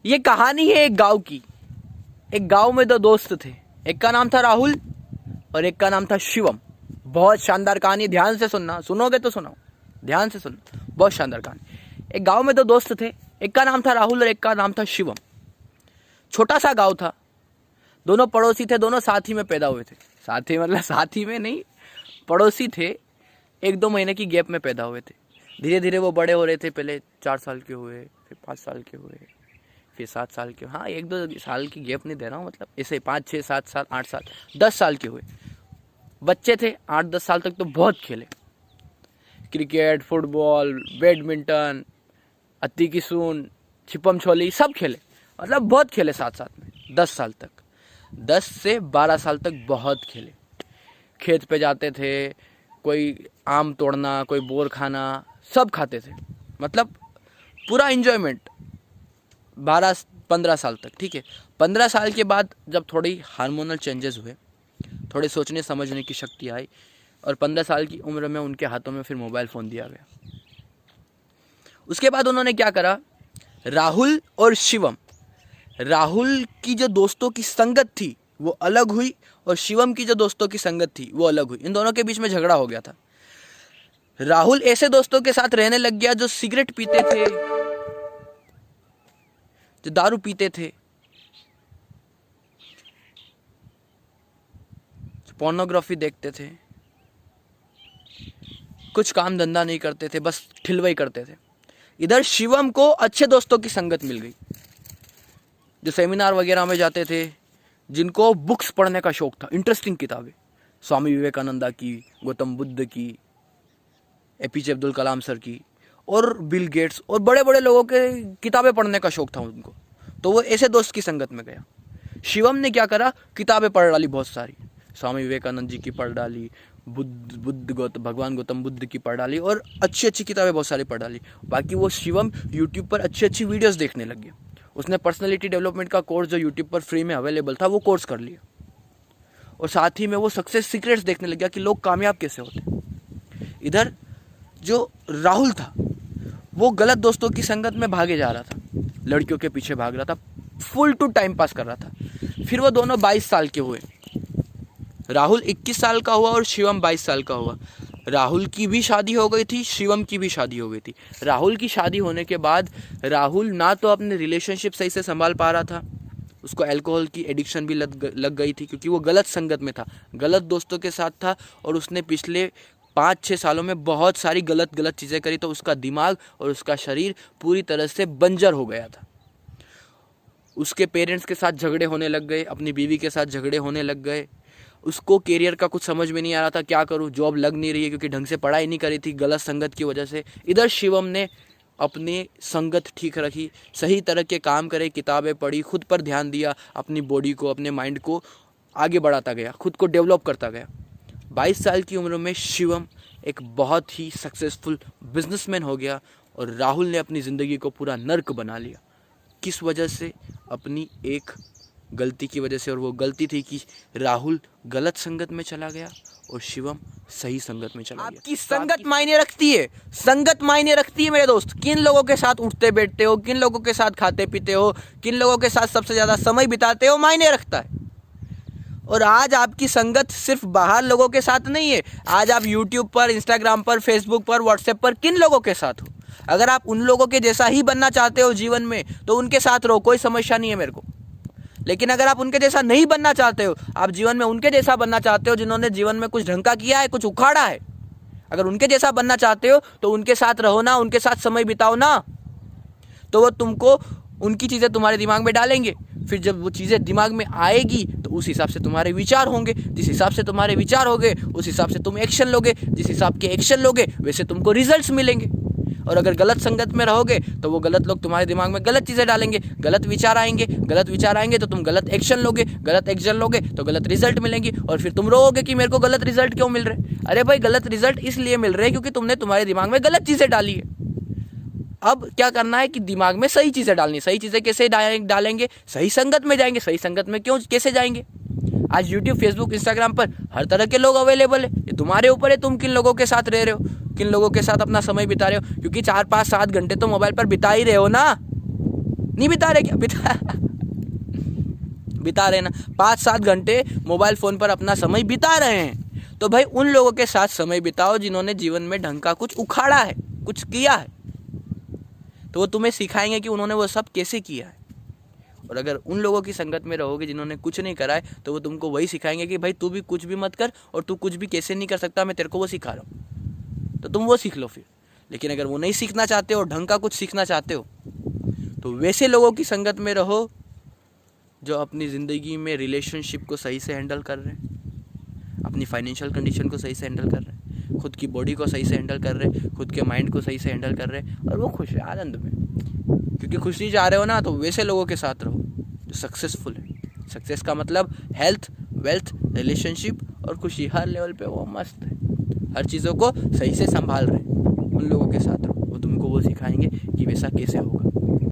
ये कहानी है एक गांव की। एक गांव में दो दोस्त थे, एक का नाम था राहुल और एक का नाम था शिवम। बहुत शानदार कहानी, ध्यान से सुनना, सुनोगे तो सुनो, ध्यान से सुनना, बहुत शानदार कहानी। एक गांव में दो दोस्त थे, एक का नाम था राहुल और एक का नाम था शिवम। छोटा सा गांव था, दोनों पड़ोसी थे, दोनों साथ ही में पैदा हुए थे। साथ ही मतलब साथ ही में नहीं, पड़ोसी थे, 1-2 महीने की गैप में पैदा हुए थे। धीरे धीरे वो बड़े हो रहे थे, पहले 4 साल के हुए, फिर 5 साल के हुए, फिर 7 साल के, हाँ 1-2 साल की गैप नहीं दे रहा हूँ, मतलब ऐसे 5, 6, 7 साल, 8 साल, 10 साल के हुए। बच्चे थे, 8-10 साल तक तो बहुत खेले, क्रिकेट, फुटबॉल, बैडमिंटन, अत्ती की सून, छिपम छोली, सब खेले, मतलब बहुत खेले साथ साथ में 10 साल तक। 10 से 12 साल तक बहुत खेले। खेत पे जाते थे, कोई आम तोड़ना, कोई बोर खाना, सब खाते थे, मतलब पूरा एंजॉयमेंट 12-15 साल तक। ठीक है, 15 साल के बाद जब थोड़ी हार्मोनल चेंजेस हुए, थोड़े सोचने समझने की शक्ति आई और 15 साल की उम्र में उनके हाथों में फिर मोबाइल फ़ोन दिया गया। उसके बाद उन्होंने क्या करा, राहुल और शिवम, राहुल की जो दोस्तों की संगत थी वो अलग हुई और शिवम की जो दोस्तों की संगत थी वो अलग हुई। इन दोनों के बीच में झगड़ा हो गया था। राहुल ऐसे दोस्तों के साथ रहने लग गया जो सिगरेट पीते थे, जो दारू पीते थे, पोर्नोग्राफी देखते थे, कुछ काम धंधा नहीं करते थे, बस ठिलवाई करते थे। इधर शिवम को अच्छे दोस्तों की संगत मिल गई, जो सेमिनार वगैरह में जाते थे, जिनको बुक्स पढ़ने का शौक था, इंटरेस्टिंग किताबें, स्वामी विवेकानंदा की, गौतम बुद्ध की, एपीजे अब्दुल कलाम सर की और बिल गेट्स और बड़े बड़े लोगों के किताबें पढ़ने का शौक था उनको। तो वो ऐसे दोस्त की संगत में गया। शिवम ने क्या करा, किताबें पढ़ डाली बहुत सारी, स्वामी विवेकानंद जी की पढ़ डाली, भगवान गौतम बुद्ध की पढ़ डाली और अच्छी अच्छी किताबें बहुत सारी पढ़ डाली। बाकी वो शिवम यूट्यूब पर अच्छी अच्छी वीडियोस देखने लग गया। उसने पर्सनैलिटी डेवलपमेंट का कोर्स जो यूट्यूब पर फ्री में अवेलेबल था वो कोर्स कर लिया और साथ ही में वो सक्सेस सीक्रेट्स देखने लग गया कि लोग कामयाब कैसे होते। इधर जो राहुल था वो गलत दोस्तों की संगत में भागे जा रहा था, लड़कियों के पीछे भाग रहा था, फुल टू टाइम पास कर रहा था। फिर वो दोनों 22 साल के हुए, राहुल 21 साल का हुआ और शिवम 22 साल का हुआ। राहुल की भी शादी हो गई थी, शिवम की भी शादी हो गई थी। राहुल की शादी होने के बाद राहुल ना तो अपने रिलेशनशिप सही से संभाल पा रहा था, उसको अल्कोहल की एडिक्शन भी लग गई थी, क्योंकि वो गलत संगत में था, गलत दोस्तों के साथ था और उसने पिछले 5-6 सालों में बहुत सारी गलत चीज़ें करी, तो उसका दिमाग और उसका शरीर पूरी तरह से बंजर हो गया था। उसके पेरेंट्स के साथ झगड़े होने लग गए, अपनी बीवी के साथ झगड़े होने लग गए। उसको कैरियर का कुछ समझ में नहीं आ रहा था, क्या करूं, जॉब लग नहीं रही है क्योंकि ढंग से पढ़ाई नहीं करी थी गलत संगत की वजह से। इधर शिवम ने अपनी संगत ठीक रखी, सही तरह के काम करे, किताबें पढ़ी, खुद पर ध्यान दिया, अपनी बॉडी को, अपने माइंड को आगे बढ़ाता गया, खुद को डेवलप करता गया। 22 साल की उम्र में शिवम एक बहुत ही सक्सेसफुल बिजनेसमैन हो गया और राहुल ने अपनी ज़िंदगी को पूरा नर्क बना लिया। किस वजह से? अपनी एक गलती की वजह से, और वो गलती थी कि राहुल गलत संगत में चला गया और शिवम सही संगत में चला गया। आपकी संगत मायने रखती है, संगत मायने रखती है मेरे दोस्त। किन लोगों के साथ उठते बैठते हो, किन लोगों के साथ खाते पीते हो, किन लोगों के साथ सबसे ज़्यादा समय बिताते हो, मायने रखता है। और आज आपकी संगत सिर्फ बाहर लोगों के साथ नहीं है, आज आप यूट्यूब पर, इंस्टाग्राम पर, फेसबुक पर, व्हाट्सएप पर किन लोगों के साथ हो। अगर आप उन लोगों के जैसा ही बनना चाहते हो जीवन में तो उनके साथ रहो, कोई समस्या नहीं है मेरे को। लेकिन अगर आप उनके जैसा नहीं बनना चाहते हो, आप जीवन में उनके जैसा बनना चाहते हो जिन्होंने जीवन में कुछ ढंग का किया है, कुछ उखाड़ा है, अगर उनके जैसा बनना चाहते हो तो उनके साथ रहो ना, उनके साथ समय बिताओ ना, तो वो तुमको उनकी चीज़ें तुम्हारे दिमाग में डालेंगे। फिर जब वो चीज़ें दिमाग में आएगी तो उस हिसाब से तुम्हारे विचार होंगे, जिस हिसाब से तुम्हारे विचार होंगे उस हिसाब से तुम एक्शन लोगे, जिस हिसाब के एक्शन लोगे वैसे तुमको रिजल्ट्स मिलेंगे। और अगर गलत संगत में रहोगे तो वो गलत लोग तुम्हारे दिमाग में गलत चीज़ें डालेंगे, गलत विचार आएंगे, गलत विचार आएंगे तो तुम गलत एक्शन लोगे, गलत एक्शन लोगे तो गलत रिजल्ट मिलेंगे। और फिर तुम रोओगे कि मेरे को गलत रिजल्ट क्यों मिल रहे हैं। अरे भाई, गलत रिजल्ट इसलिए मिल रहे हैं क्योंकि तुमने तुम्हारे दिमाग में गलत चीज़ें डाली है। अब क्या करना है कि दिमाग में सही चीज़ें डालनी। सही चीज़ें कैसे डालेंगे? सही संगत में जाएंगे। सही संगत में कैसे जाएंगे? आज यूट्यूब, फेसबुक, इंस्टाग्राम पर हर तरह के लोग अवेलेबल है, ये तुम्हारे ऊपर है तुम किन लोगों के साथ रह रहे हो, किन लोगों के साथ अपना समय बिता रहे हो। क्योंकि 4, 5, 7 घंटे तो मोबाइल पर बिता ही रहे हो ना। नहीं बिता रहे क्या? बिता रहे ना, 5-7 घंटे मोबाइल फ़ोन पर अपना समय बिता रहे हैं। तो भाई उन लोगों के साथ समय बिताओ जिन्होंने जीवन में ढंग का कुछ उखाड़ा है, कुछ किया है। तो वो तुम्हें सिखाएंगे कि उन्होंने वो सब कैसे किया है। और अगर उन लोगों की संगत में रहोगे जिन्होंने कुछ नहीं करा है, तो वो तुमको वही सिखाएंगे कि भाई तू भी कुछ भी मत कर, और तू कुछ भी कैसे नहीं कर सकता, मैं तेरे को वो सिखा रहा हूँ, तो तुम वो सीख लो फिर। लेकिन अगर वो नहीं सीखना चाहते हो, ढंग का कुछ सीखना चाहते हो, तो वैसे लोगों की संगत में रहो जो अपनी ज़िंदगी में रिलेशनशिप को सही से हैंडल कर रहे हैं, अपनी फाइनेंशियल कंडीशन को सही से हैंडल कर रहे हैं, खुद की बॉडी को सही से हैंडल कर रहे हैं, खुद के माइंड को सही से हैंडल कर रहे हैं, और वो खुश है आनंद में। क्योंकि खुशी चाह रहे हो ना, तो वैसे लोगों के साथ रहो जो सक्सेसफुल है। सक्सेस का मतलब हेल्थ, वेल्थ, रिलेशनशिप और खुशी, हर लेवल पे वो मस्त है, हर चीज़ों को सही से संभाल रहे हैं। उन लोगों के साथ रहो, वो तुमको वो सिखाएंगे कि वैसा कैसे होगा।